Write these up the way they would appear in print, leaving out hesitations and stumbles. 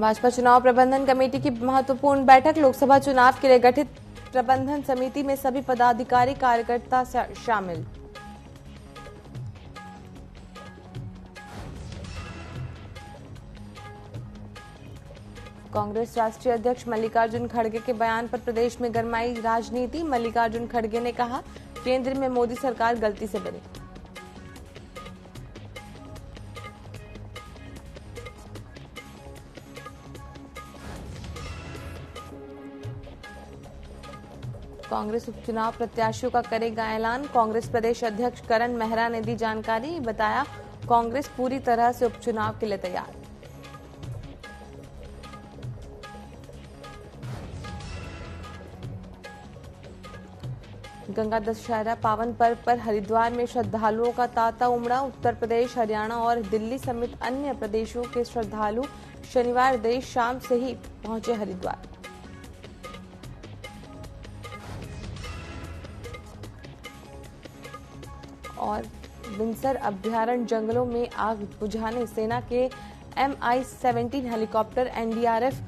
भाजपा चुनाव प्रबंधन कमेटी की महत्वपूर्ण बैठक। लोकसभा चुनाव के लिए गठित प्रबंधन समिति में सभी पदाधिकारी कार्यकर्ता शामिल। कांग्रेस राष्ट्रीय अध्यक्ष मल्लिकार्जुन खड़गे के बयान पर प्रदेश में गरमाई राजनीति। मल्लिकार्जुन खड़गे ने कहा, केंद्र में मोदी सरकार गलती से बनी। कांग्रेस उपचुनाव प्रत्याशियों का करेगा ऐलान। कांग्रेस प्रदेश अध्यक्ष करण मेहरा ने दी जानकारी। बताया, कांग्रेस पूरी तरह से उपचुनाव के लिए तैयार। गंगा दशहरा पावन पर्व पर हरिद्वार में श्रद्धालुओं का तांता उमड़ा। उत्तर प्रदेश, हरियाणा और दिल्ली समेत अन्य प्रदेशों के श्रद्धालु शनिवार देर शाम से ही पहुंचे हरिद्वार। और बिनसर अभ्यारण्य जंगलों में आग बुझाने सेना के MI-17 helicopter, NDRF,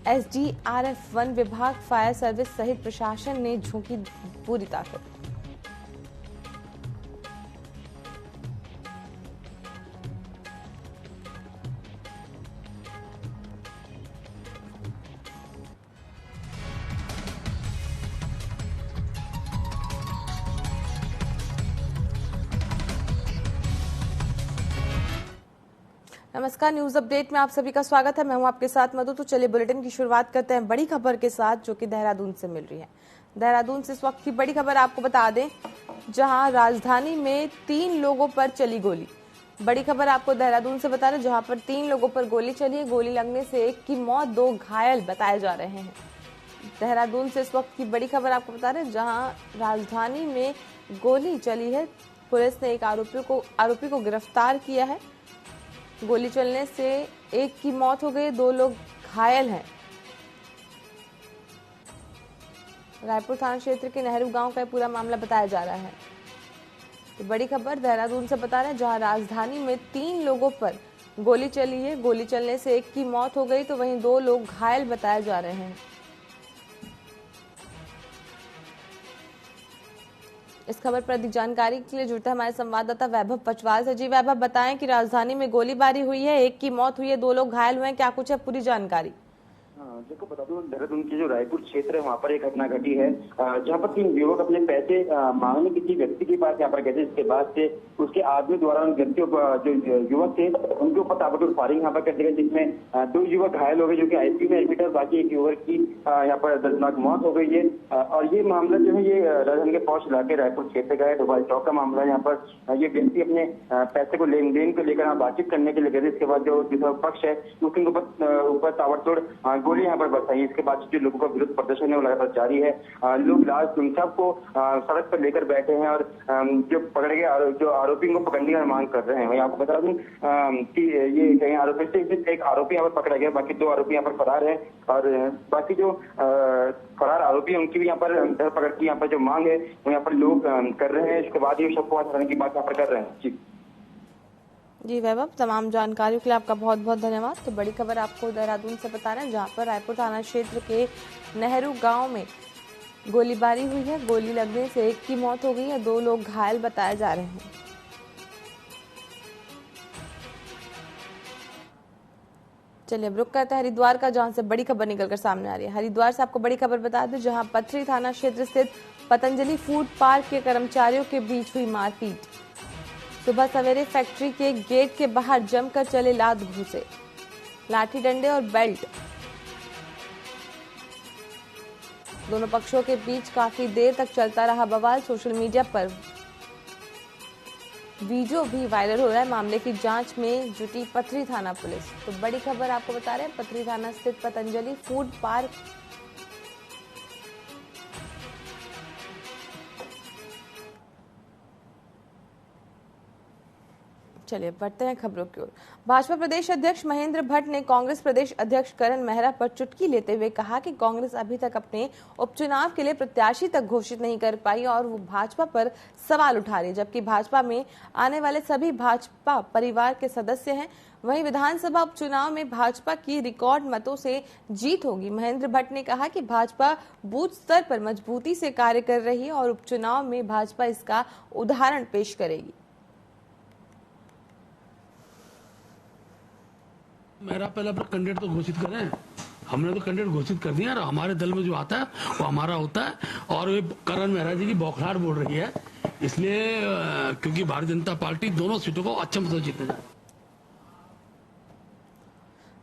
SDRF, one विभाग, फायर सर्विस सहित प्रशासन ने झोंकी पूरी ताकत। नमस्कार, न्यूज अपडेट में आप सभी का स्वागत है। मैं हूं आपके साथ मधु। तो चलिए बुलेटिन की शुरुआत करते हैं बड़ी खबर के साथ, जो कि देहरादून से मिल रही है। देहरादून से इस वक्त की बड़ी खबर आपको बता दें, जहां राजधानी में 3 लोगों पर चली गोली। बड़ी खबर आपको देहरादून से बता रहे, जहां पर 3 लोगों पर गोली चली है। गोली लगने से एक की मौत, 2 घायल बताए जा रहे हैं। देहरादून से इस वक्त की बड़ी खबर आपको बता रहे, जहां राजधानी में गोली चली है। पुलिस ने एक आरोपी को गिरफ्तार किया है। गोली चलने से एक की मौत हो गई, 2 लोग घायल हैं। रायपुर थाना क्षेत्र के नेहरू गांव का पूरा मामला बताया जा रहा है। तो बड़ी खबर देहरादून से बता रहे हैं, जहां राजधानी में 3 लोगों पर गोली चली है। गोली चलने से एक की मौत हो गई, तो वहीं 2 लोग घायल बताए जा रहे हैं। इस खबर पर अधिक जानकारी के लिए जुड़ते हैं हमारे संवाददाता वैभव पचवाल से। जी वैभव, बताएं कि राजधानी में गोलीबारी हुई है, एक की मौत हुई है, 2 लोग घायल हुए हैं, क्या कुछ है पूरी जानकारी? देखो, बता दूं, देहरादून की जो रायपुर क्षेत्र है वहाँ पर एक घटना घटी है, जहाँ पर 3 युवक अपने पैसे मांगने किसी व्यक्ति के पास यहाँ पर गए थे। इसके बाद से उसके आदमी द्वारा उन व्यक्तियों जो युवक थे उनके ऊपर ताबड़तोड़ फायरिंग यहाँ पर कर दी गई, जिसमें 2 युवक घायल हो गए, जो कि ICU में एडमिट है। बाकी एक युवक की यहाँ पर दर्दनाक मौत हो गई है। और ये मामला जो है ये राजधानी के पौष इलाके रायपुर क्षेत्र का है। डोभाल चौक का मामला है। यहाँ पर ये व्यक्ति अपने पैसे को लेन देन को लेकर यहाँ बातचीत करने के लिए गए थे। इसके बाद जो दूसरा पक्ष है उसके ऊपर ताबड़तोड़ गोली यहाँ पर बरसाई। इसके बाद जो लोगों का विरोध प्रदर्शन है वो लगातार जारी है। लोग लाश इंसाफ को सड़क पर लेकर बैठे हैं और जो पकड़े गए जो आरोपी को पकड़ने की मांग कर रहे हैं। वहीं आपको बता दूं कि ये कई आरोपी से एक आरोपी यहाँ पर पकड़ा गया, बाकी 2 आरोपी यहाँ पर फरार है। और बाकी जो फरार आरोपी है उनकी भी यहाँ पर धरपकड़ की यहाँ पर जो मांग है वो यहाँ पर लोग कर रहे हैं। इसके बाद ये सबको हटाने की बात यहाँ पर कर रहे हैं। जी वैभव, तमाम जानकारियों के लिए आपका बहुत बहुत धन्यवाद। तो बड़ी खबर आपको देहरादून से बता रहे हैं, जहां पर रायपुर थाना क्षेत्र के नेहरू गांव में गोलीबारी हुई है। गोली लगने से एक की मौत हो गई है, 2 लोग घायल बताए जा रहे हैं। चलिए अब रुक करते हैं हरिद्वार का, जहां से बड़ी खबर निकलकर सामने आ रही है। हरिद्वार से आपको बड़ी खबर बता दें, जहां पथरी थाना क्षेत्र स्थित पतंजलि फूड पार्क के कर्मचारियों के बीच हुई मारपीट। सुबह सवेरे फैक्ट्री के गेट के बाहर जमकर चले लात घूंसे, लाठी डंडे और बेल्ट। दोनों पक्षों के बीच काफी देर तक चलता रहा बवाल। सोशल मीडिया पर वीडियो भी वायरल हो रहा है। मामले की जांच में जुटी पथरी थाना पुलिस। तो बड़ी खबर आपको बता रहे हैं, पथरी थाना स्थित पतंजलि फूड पार्क चलिए बढ़ते हैं खबरों की ओर। भाजपा प्रदेश अध्यक्ष महेंद्र भट्ट ने कांग्रेस प्रदेश अध्यक्ष करण मेहरा पर चुटकी लेते हुए कहा कि कांग्रेस अभी तक अपने उपचुनाव के लिए प्रत्याशी तक घोषित नहीं कर पाई और वो भाजपा पर सवाल उठा रही, जबकि भाजपा में आने वाले सभी भाजपा परिवार के सदस्य हैं। वहीं विधानसभा उपचुनाव में भाजपा की रिकॉर्ड मतों से जीत होगी। महेंद्र भट्ट ने कहा कि भाजपा बूथ स्तर पर मजबूती से कार्य कर रही है और उपचुनाव में भाजपा इसका उदाहरण पेश करेगी। मेरा पहले अपना कैंडिडेट तो घोषित करें। हमने तो कैंडिडेट घोषित कर दिया और हमारे दल में जो आता है वो हमारा होता है। और वे करण मेहरा जी की बौखलाहट बोल रही है, इसलिए क्योंकि भारतीय जनता पार्टी दोनों सीटों को अच्छे मतों से जीतने जाए।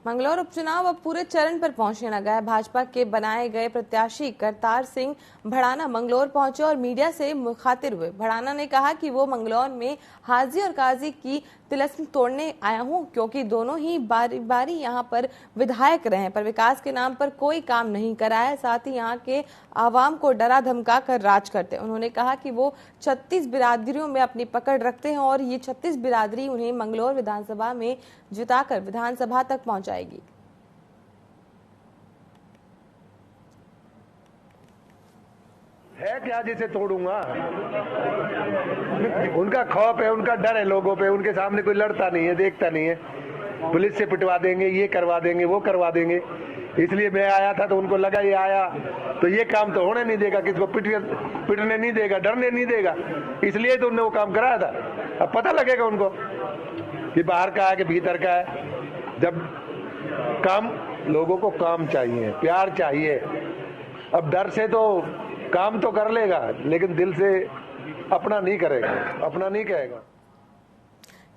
मंगलौर उपचुनाव अब पूरे चरण पर पहुंचने लगा है। भाजपा के बनाए गए प्रत्याशी करतार सिंह भड़ाना मंगलौर पहुंचे और मीडिया से मुखातिब हुए। भड़ाना ने कहा कि वो मंगलौर में हाजी और काजी की तिलस्म तोड़ने आया हूं, क्योंकि दोनों ही बारी बारी यहां पर विधायक रहे पर विकास के नाम पर कोई काम नहीं कराया, साथ ही यहां के आवाम को डरा धमका कर राज करते। उन्होंने कहा कि वो 36 बिरादरियों में अपनी पकड़ रखते हैं और ये 36 बिरादरी उन्हें मंगलौर विधानसभा में जिताकर विधानसभा तक पहुंचाएगी। है क्या जिसे तोड़ूंगा? उनका खौफ है, उनका डर है लोगों पे। उनके सामने कोई लड़ता नहीं है, देखता नहीं है। पुलिस से पिटवा देंगे, ये करवा देंगे, वो करवा देंगे। इसलिए मैं आया था तो उनको लगा ये आया तो ये काम तो होने नहीं देगा, किसको पिटने नहीं देगा, डरने नहीं देगा, इसलिए तो उन्होंने वो काम कराया था। अब पता लगेगा उनको कि बाहर का है कि भीतर का है। जब काम, लोगों को काम चाहिए, प्यार चाहिए। अब डर से तो काम तो कर लेगा लेकिन दिल से अपना नहीं करेगा, अपना नहीं कहेगा।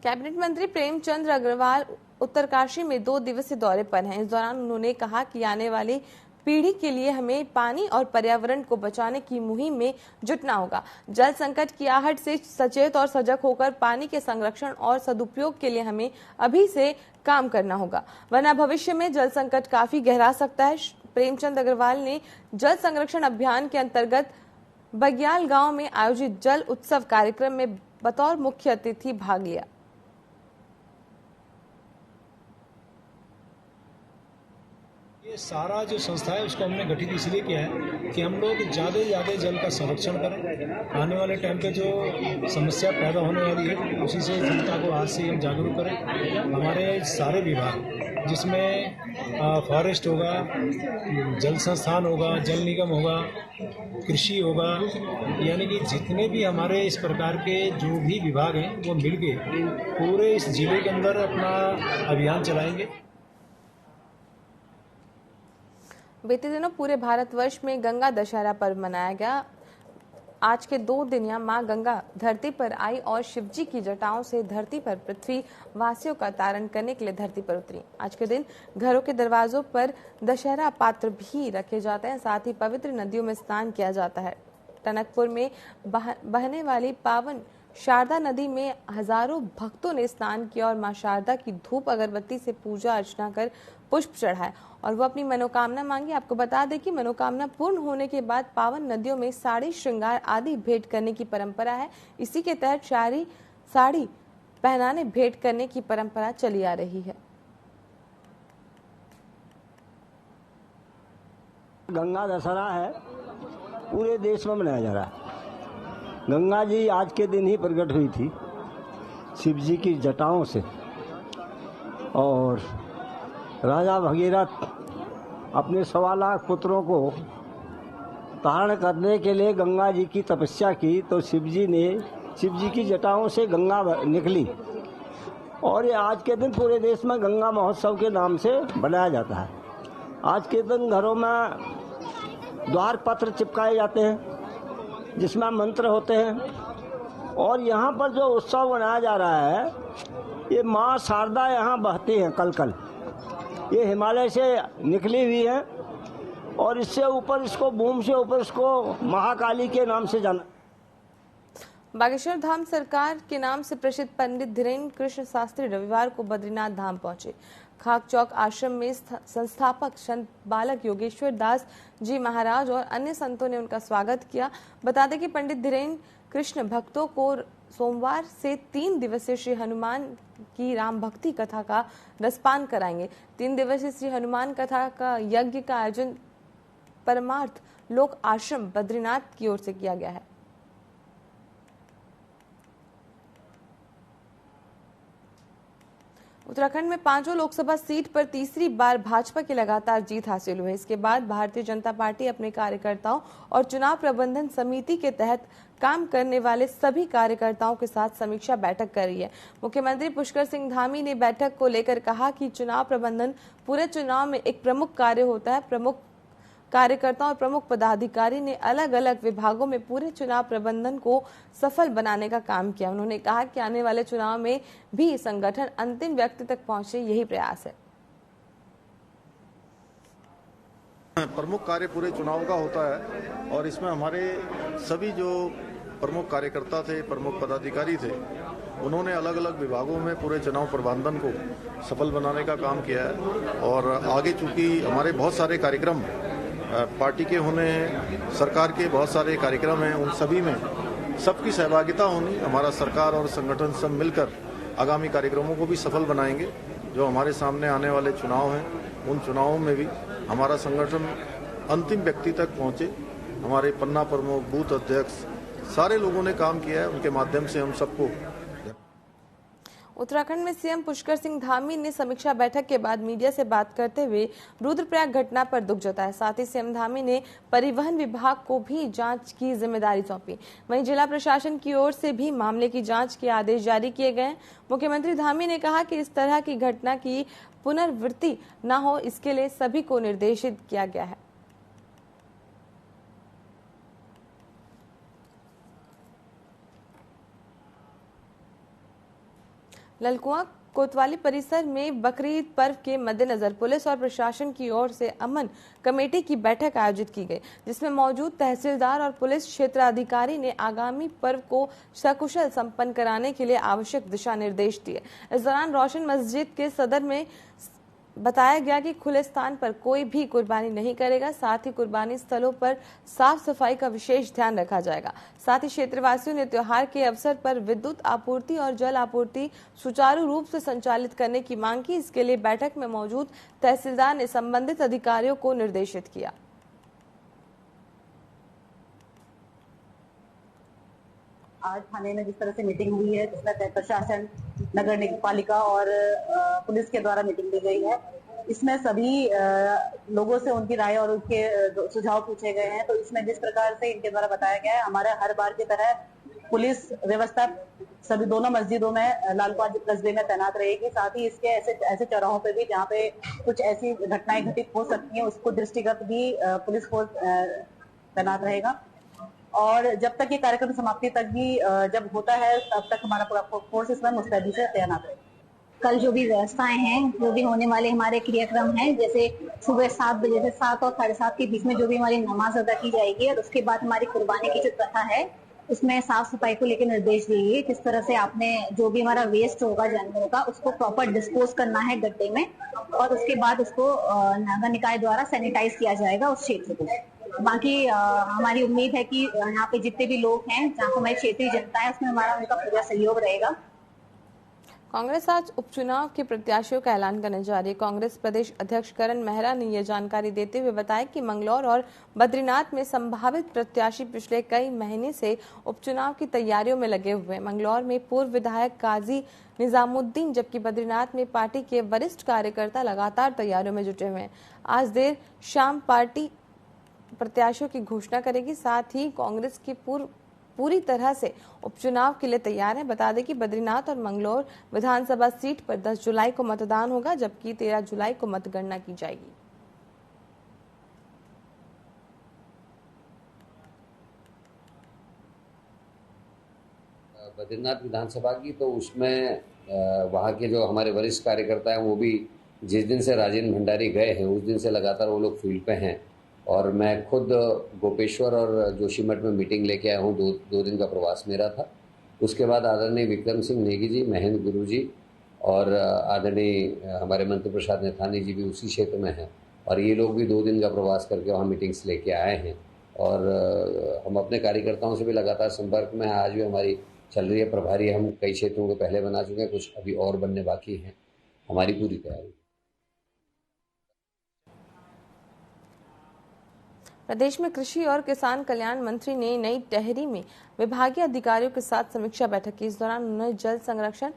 कैबिनेट मंत्री प्रेमचंद अग्रवाल उत्तरकाशी में 2 दिवसीय दौरे पर हैं। इस दौरान उन्होंने कहा कि आने वाली पीढ़ी के लिए हमें पानी और पर्यावरण को बचाने की मुहिम में जुटना होगा। जल संकट की आहट से सचेत और सजग होकर पानी के संरक्षण और सदुपयोग के लिए हमें अभी से काम करना होगा, वरना भविष्य में जल संकट काफी गहरा सकता है। प्रेमचंद अग्रवाल ने जल संरक्षण अभियान के अंतर्गत बग्याल गांव में आयोजित जल उत्सव कार्यक्रम में बतौर मुख्य अतिथि भाग लिया। ये सारा जो संस्था है उसको हमने गठित इसलिए किया है कि हम लोग ज़्यादा से ज़्यादा जल का संरक्षण करें। आने वाले टाइम पे जो समस्या पैदा होने वाली है उसी से जनता को आज से हम जागरूक करें। हमारे सारे विभाग जिसमें फॉरेस्ट होगा, जल संस्थान होगा, जल निगम होगा, कृषि होगा, यानी कि जितने भी हमारे इस प्रकार के जो भी विभाग हैं वो मिलके पूरे इस जिले के अंदर अपना अभियान चलाएंगे। बीते दिनों पूरे भारतवर्ष में गंगा दशहरा पर्व मनाया गया। आज के 2 दिन यहां मां गंगा धरती पर आई और शिवजी की जटाओं से धरती पर पृथ्वी वासियों का तारण करने के लिए धरती पर उतरी। आज के दिन घरों के दरवाजों पर दशहरा पात्र भी रखे जाते हैं, साथ ही पवित्र नदियों में स्नान किया जाता है। टनकपुर में बहने वाली पावन शारदा नदी में हजारों भक्तों ने स्नान किया और मां शारदा की धूप अगरबत्ती से पूजा अर्चना कर पुष्प चढ़ाए और वो अपनी मनोकामना मांगी। आपको बता दें कि मनोकामना पूर्ण होने के बाद पावन नदियों में साड़ी, श्रृंगार आदि भेंट करने की परंपरा है। इसी के तहत साड़ी पहनाने भेंट करने की परंपरा चली आ रही है। गंगा दशहरा है, पूरे देश में मनाया जा रहा है। गंगा जी आज के दिन ही प्रकट हुई थी शिव जी की जटाओं से, और राजा भगीरथ अपने 1.25 लाख पुत्रों को धारण करने के लिए गंगा जी की तपस्या की, तो शिव जी की जटाओं से गंगा निकली और ये आज के दिन पूरे देश में गंगा महोत्सव के नाम से मनाया जाता है। आज के दिन घरों में द्वार पत्र चिपकाए जाते हैं जिसमें मंत्र होते हैं, और यहाँ पर जो उत्सव मनाया जा रहा है ये माँ शारदा यहाँ बहती हैं कल। ये हिमालय से निकली हुई है और इससे ऊपर इसको भूमि से ऊपर इसको महाकाली के नाम से जाना। बागेश्वर धाम सरकार के नाम से प्रसिद्ध पंडित धीरेन्द्र कृष्ण शास्त्री रविवार को बद्रीनाथ धाम पहुंचे। खाक चौक आश्रम में संस्थापक संत बालक योगेश्वर दास जी महाराज और अन्य संतों ने उनका स्वागत किया। बता दें कि पंडित धीरेन्द्र कृष्ण भक्तों को सोमवार से 3 दिवसीय श्री हनुमान की राम भक्ति कथा का रसपान कराएंगे। 3 दिवसीय श्री हनुमान कथा का यज्ञ का आयोजन परमार्थ लोक आश्रम बद्रीनाथ की ओर से किया गया है। उत्तराखंड में 5 लोकसभा सीट पर तीसरी बार भाजपा की लगातार जीत हासिल हुई। इसके बाद भारतीय जनता पार्टी अपने कार्यकर्ताओं और चुनाव प्रबंधन समिति के तहत काम करने वाले सभी कार्यकर्ताओं के साथ समीक्षा बैठक कर रही है। मुख्यमंत्री पुष्कर सिंह धामी ने बैठक को लेकर कहा कि चुनाव प्रबंधन पूरे चुनाव में एक प्रमुख कार्य होता है। प्रमुख कार्यकर्ताओं और प्रमुख पदाधिकारी ने अलग अलग विभागों में पूरे चुनाव प्रबंधन को सफल बनाने का काम किया। उन्होंने कहा कि आने वाले चुनाव में भी संगठन अंतिम व्यक्ति तक पहुंचे, यही प्रयास है। प्रमुख कार्य पूरे चुनाव का होता है और इसमें हमारे सभी जो प्रमुख कार्यकर्ता थे, प्रमुख पदाधिकारी थे, उन्होंने अलग अलग विभागों में पूरे चुनाव प्रबंधन को सफल बनाने का काम किया है। और आगे चूंकि हमारे बहुत सारे कार्यक्रम पार्टी के होने हैं, सरकार के बहुत सारे कार्यक्रम हैं, उन सभी में सबकी सहभागिता होनी, हमारा सरकार और संगठन सब मिलकर आगामी कार्यक्रमों को भी सफल बनाएंगे। जो हमारे सामने आने वाले चुनाव हैं, उन चुनावों में भी हमारा संगठन अंतिम व्यक्ति तक पहुंचे। हमारे पन्ना प्रमुख, बूथ अध्यक्ष, सारे लोगों ने काम किया है, उनके माध्यम से हम सबको। उत्तराखंड में सीएम पुष्कर सिंह धामी ने समीक्षा बैठक के बाद मीडिया से बात करते हुए रुद्रप्रयाग घटना पर दुख जताया। साथ ही सीएम धामी ने परिवहन विभाग को भी जांच की जिम्मेदारी सौंपी। वहीं जिला प्रशासन की ओर से भी मामले की जांच के आदेश जारी किए गए। मुख्यमंत्री धामी ने कहा कि इस तरह की घटना की पुनरावृत्ति न हो, इसके लिए सभी को निर्देशित किया गया है। ललकुआं कोतवाली परिसर में बकरीद पर्व के मद्देनजर पुलिस और प्रशासन की ओर से अमन कमेटी की बैठक आयोजित की गई, जिसमें मौजूद तहसीलदार और पुलिस क्षेत्राधिकारी ने आगामी पर्व को सकुशल संपन्न कराने के लिए आवश्यक दिशा निर्देश दिए। इस दौरान रोशन मस्जिद के सदर में बताया गया कि खुले स्थान पर कोई भी कुर्बानी नहीं करेगा। साथ ही कुर्बानी स्थलों पर साफ सफाई का विशेष ध्यान रखा जाएगा। साथ ही क्षेत्रवासियों ने त्योहार के अवसर पर विद्युत आपूर्ति और जल आपूर्ति सुचारू रूप से संचालित करने की मांग की। इसके लिए बैठक में मौजूद तहसीलदार ने संबंधित अधिकारियों को निर्देशित किया। आज थाने में जिस तरह से मीटिंग हुई है, जिसमें प्रशासन, नगर पालिका और पुलिस के द्वारा मीटिंग ली गई है, इसमें सभी लोगों से उनकी राय और उनके सुझाव पूछे गए हैं। तो इसमें जिस प्रकार से इनके द्वारा बताया गया है, हमारे हर बार की तरह पुलिस व्यवस्था सभी दोनों मस्जिदों में लालकुआं कस्बे में तैनात रहेगी। साथ ही इसके ऐसे चौराहों पे भी जहाँ पे कुछ ऐसी घटनाएं घटित हो सकती हैं, उसको दृष्टिगत भी पुलिस फोर्स तैनात रहेगा। और जब तक ये कार्यक्रम समाप्ति तक भी जब होता है, तब तक हमारा पूरा फोर्स इसमें मुस्तैदी से तैनात रहेगा। कल जो भी व्यवस्थाएं हैं, जो भी होने वाले हमारे क्रियाक्रम हैं, जैसे सुबह 7 बजे से 7 और 7:30 के बीच में जो भी हमारी नमाज अदा की जाएगी, और उसके बाद हमारी कुर्बानी की जो प्रथा है, उसमें साफ सफाई को लेकर निर्देश दिए। किस तरह से आपने जो भी हमारा वेस्ट होगा जानवरों का, उसको प्रॉपर डिस्पोज करना है गड्ढे में, और उसके बाद उसको नगर निकाय द्वारा सैनिटाइज किया जाएगा उस क्षेत्र को। बाकी हमारी उम्मीद है कि यहाँ पे जितने भी लोग हैं, जहाँ पे हमारी क्षेत्रीय जनता है, उसमें हमारा उनका पूरा सहयोग रहेगा। कांग्रेस आज उपचुनाव के प्रत्याशियों का ऐलान करने जा रही है। कांग्रेस प्रदेश अध्यक्ष करण मेहरा ने यह जानकारी देते हुए बताया कि मंगलौर और बद्रीनाथ में संभावित प्रत्याशी पिछले कई महीने से उपचुनाव की तैयारियों में लगे हुए हैं। मंगलौर में पूर्व विधायक काजी निजामुद्दीन, जबकि बद्रीनाथ में पार्टी के वरिष्ठ कार्यकर्ता लगातार तैयारियों में जुटे हुए हैं। आज देर शाम पार्टी प्रत्याशियों की घोषणा करेगी। साथ ही कांग्रेस की पूरी तरह से उपचुनाव के लिए तैयार है। बता दें कि बद्रीनाथ और मंगलौर विधानसभा सीट पर 10 जुलाई को मतदान होगा, जबकि 13 जुलाई को मतगणना की जाएगी। बद्रीनाथ विधानसभा की, तो उसमें वहाँ के जो हमारे वरिष्ठ कार्यकर्ता हैं, वो भी जिस दिन से राजेंद्र भंडारी गए हैं, उस दिन से लगातार वो लोग फील्ड पे हैं। और मैं खुद गोपेश्वर और जोशीमठ में मीटिंग लेके आया हूँ। दो दिन का प्रवास मेरा था। उसके बाद आदरणीय विक्रम सिंह नेगी जी, महेंद्र गुरु जी और आदरणीय हमारे मंत्री प्रसाद नैथानी जी भी उसी क्षेत्र में हैं और ये लोग भी 2 दिन का प्रवास करके वहाँ मीटिंग्स लेके आए हैं और हम अपने कार्यकर्ताओं से भी लगातार संपर्क में हैं। आज भी हमारी चल रही है प्रभारी, हम कई क्षेत्रों को पहले बना चुके हैं, कुछ अभी और बनने बाकी हैं, हमारी पूरी तैयारी। प्रदेश में कृषि और किसान कल्याण मंत्री ने नई टेहरी में विभागीय अधिकारियों के साथ समीक्षा बैठक की। इस दौरान उन्होंने जल संरक्षण,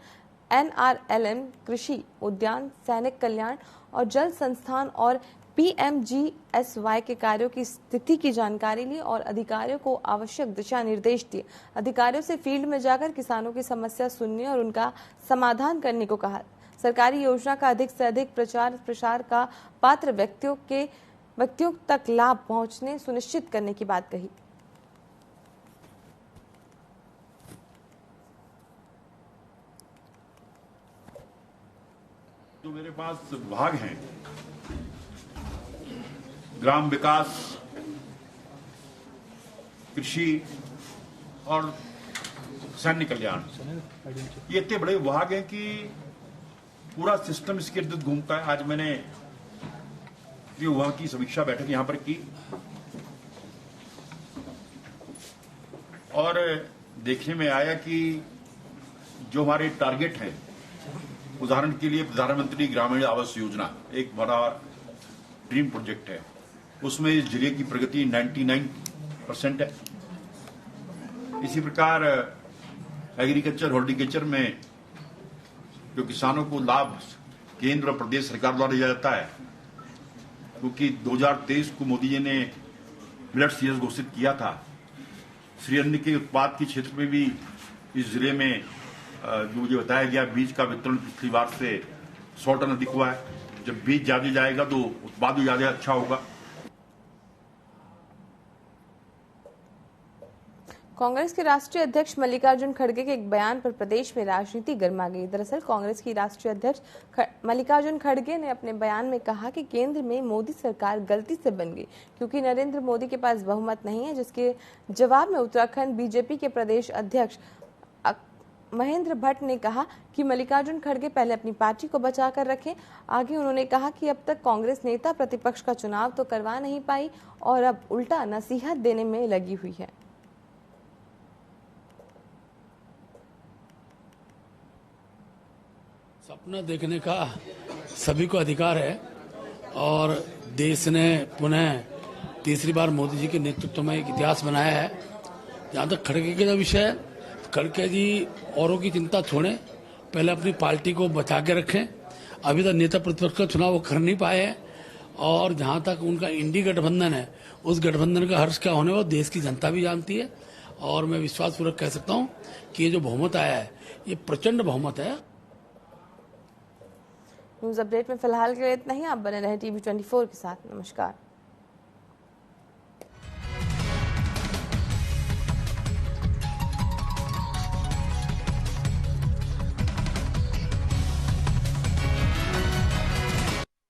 NRLM, कृषि, उद्यान, सैनिक कल्याण और जल संस्थान और PMGSY के कार्यों की स्थिति की जानकारी ली और अधिकारियों को आवश्यक दिशा निर्देश दिए। अधिकारियों से फील्ड में जाकर किसानों की समस्या सुनने और उनका समाधान करने को कहा। सरकारी योजना का अधिक से अधिक प्रचार प्रसार का पात्र व्यक्तियों तक लाभ पहुंचने सुनिश्चित करने की बात कही। जो मेरे पास विभाग हैं, ग्राम विकास, कृषि और सैन्य कल्याण, ये इतने बड़े विभाग हैं कि पूरा सिस्टम इसके इर्द घूमता है। आज मैंने ये विभाग की समीक्षा बैठक यहां पर की और देखने में आया कि जो हमारे टारगेट हैं, उदाहरण के लिए प्रधानमंत्री ग्रामीण आवास योजना एक बड़ा ड्रीम प्रोजेक्ट है, उसमें इस जिले की प्रगति 99% है। इसी प्रकार एग्रीकल्चर, हॉर्टिकल्चर में जो किसानों को लाभ केंद्र और प्रदेश सरकार द्वारा दिया जाता है, क्योंकि 2023 को मोदी जी ने मिलेट सीजन घोषित किया था। श्री अन्न के उत्पाद के क्षेत्र में भी इस जिले में जो मुझे बताया गया, बीज का वितरण पिछली बार से 100 टन अधिक हुआ है। जब बीज ज्यादा जाएगा तो उत्पाद भी ज्यादा अच्छा होगा। कांग्रेस के राष्ट्रीय अध्यक्ष मल्लिकार्जुन खड़गे के एक बयान पर प्रदेश में राजनीति गर्मा गई। दरअसल कांग्रेस की राष्ट्रीय अध्यक्ष मल्लिकार्जुन खड़गे ने अपने बयान में कहा कि केंद्र में मोदी सरकार गलती से बन गई क्योंकि नरेंद्र मोदी के पास बहुमत नहीं है, जिसके जवाब में उत्तराखंड बीजेपी के प्रदेश अध्यक्ष महेंद्र भट्ट ने कहा कि मल्लिकार्जुन खड़गे पहले अपनी पार्टी को बचा कर रखें। आगे उन्होंने कहा कि अब तक कांग्रेस नेता प्रतिपक्ष का चुनाव तो करवा नहीं पाई और अब उल्टा नसीहत देने में लगी हुई है। सपना देखने का सभी को अधिकार है और देश ने पुनः तीसरी बार मोदी जी के नेतृत्व में एक इतिहास बनाया है। जहाँ तक खड़गे का विषय है, खड़गे जी औरों की चिंता छोड़ें, पहले अपनी पार्टी को बचा के रखें। अभी तक नेता प्रतिपक्ष का चुनाव वो कर नहीं पाए हैं और जहाँ तक उनका इंडी गठबंधन है, उस गठबंधन का हर्ष क्या होने वो देश की जनता भी जानती है और मैं विश्वासपूर्वक कह सकता हूँ कि ये जो बहुमत आया है ये प्रचंड बहुमत है। न्यूज अपडेट में फिलहाल के लिए इतना ही। आप बने रहे TV24 के साथ। नमस्कार।